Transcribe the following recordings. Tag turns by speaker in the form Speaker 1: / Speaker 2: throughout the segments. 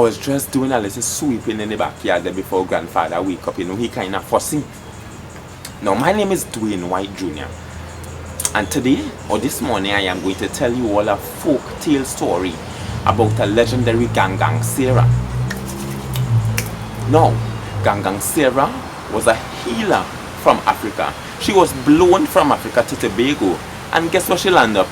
Speaker 1: was just doing a little sweeping in the backyard there before grandfather wake up. You know, he kind of fussy. Now, my name is Dwayne White Jr. And today, or this morning, I am going to tell you all a folk tale story about a legendary Gangang Sarah. Now, Gangang Sarah was a healer from Africa. She was blown from Africa to Tobago. And guess where she landed up?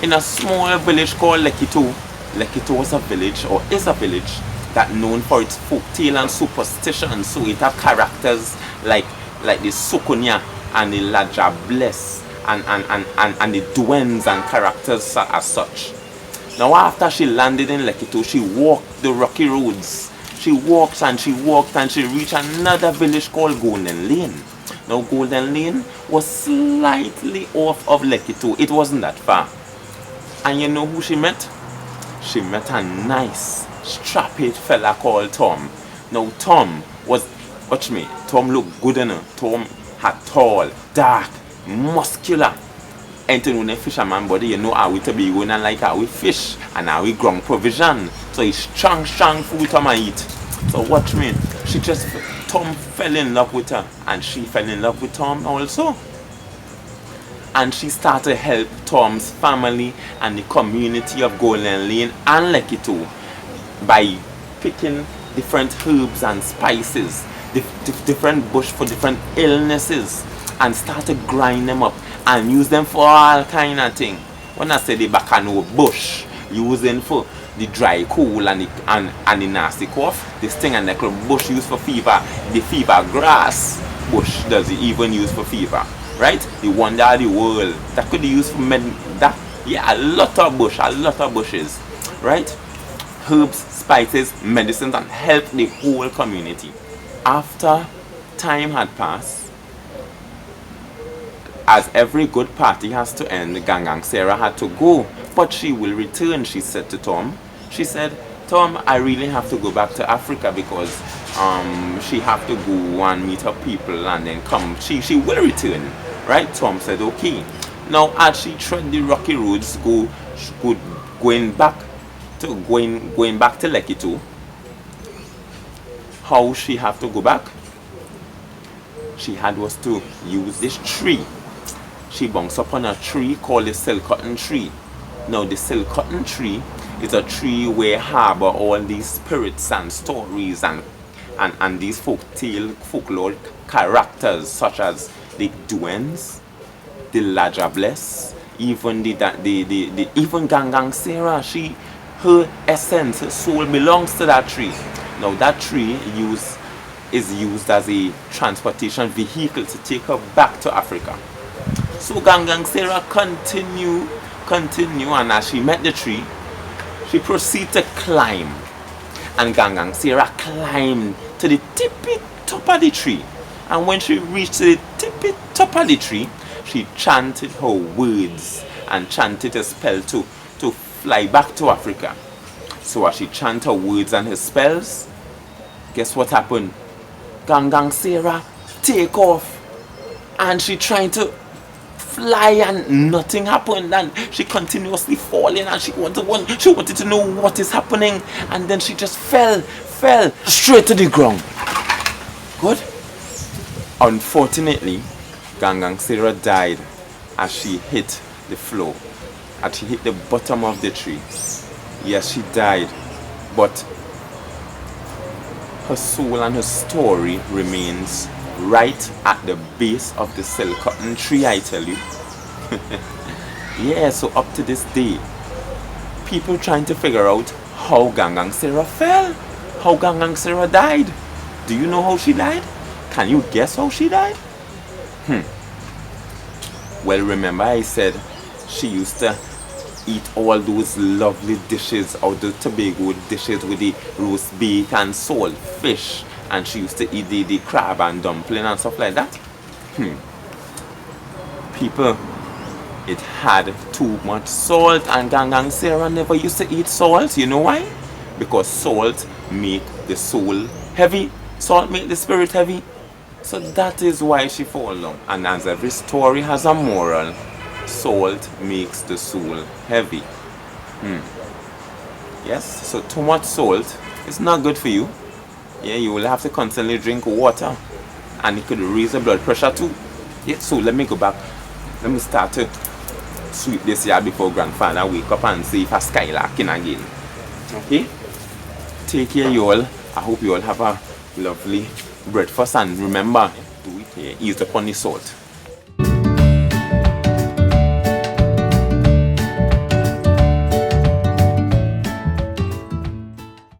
Speaker 1: In a small village called Lekito. Lekito was a village, or is a village, that known for its folk tale and superstition. So it have characters like the Sokonia and the Laja Bless and the Dwaynes and characters as such. Now after she landed in Lekito, she walked the rocky roads. She walked and she walked and she reached another village called Golden Lane. Now Golden Lane was slightly off of Lekito. It wasn't that far. And you know who she met? She met a nice, strappy fella called Tom. Now Tom was, watch me, Tom looked good enough. Tom had tall, dark, muscular. Anything with a fisherman body, you know how we Tobago and like how we fish and how we ground provision. So it's strong food Tom and eat. So watch me, Tom fell in love with her and she fell in love with Tom also. And she started to help Tom's family and the community of Golden Lane and Lekito by picking different herbs and spices, different bush for different illnesses, and start to grind them up and use them for all kind of thing. When I say the bacano bush, using for the dry cool and the nasty cough, this thing and the bush used for fever, the fever grass bush does it even use for fever, right? The wonder of the world that could be used for a lot of bushes, right? Herbs, spices, medicines, and help the whole community. After time had passed, as every good party has to end, Gangang Sarah had to go, but she will return, she said to Tom. She said, Tom, I really have to go back to Africa because she have to go and meet her people and then come. She will return, right? Tom said, okay. Now, as she tread the rocky roads, going back to Lekito, how she have to go back? She had was to use this tree. She bounced upon a tree called the silk cotton tree. Now the silk cotton tree is a tree where harbor all these spirits and stories and these folklore characters such as the Dwaynes, the Laja Bless, even even Gangang Sarah. Her essence, her soul belongs to that tree. Now that tree is used as a transportation vehicle to take her back to Africa. So Gangang Sarah continue, and as she met the tree, she proceeded to climb. And Gangang Sarah climbed to the tippy top of the tree. And when she reached the tippy top of the tree, she chanted her words and chanted a spell to fly back to Africa. So as she chanted her words and her spells, guess what happened? Gangang Sarah take off and she trying to fly and nothing happened, and she continuously falling and she wanted to know what is happening, and then she just fell straight to the ground. Good. Unfortunately, Gangang Sarah died as she hit the floor, as she hit the bottom of the tree. Yes, she died, but her soul and her story remains right at the base of the silk cotton tree, I tell you. Yeah, so up to this day, people trying to figure out how Gangang Sarah fell, how Gangang Sarah died. Do you know how she died? Can you guess how she died? Well, remember I said she used to eat all those lovely dishes, or the Tobago dishes with the roast beef and salt fish, and she used to eat the crab and dumpling and stuff like that. People, it had too much salt, and Gangang Sarah never used to eat salt. You know why? Because salt make the soul heavy. Salt make the spirit heavy. So that is why she fall down. And as every story has a moral, salt makes the soul heavy. Yes, so too much salt It's not good for you. Yeah, you will have to constantly drink water, and it could raise the blood pressure too. Yeah, so let me go back. Let me start to sweep this yard before grandfather wake up and see if a skylarking again. Okay? Take care, you all. I hope you all have a lovely breakfast, and remember, do it here. Ease upon the salt.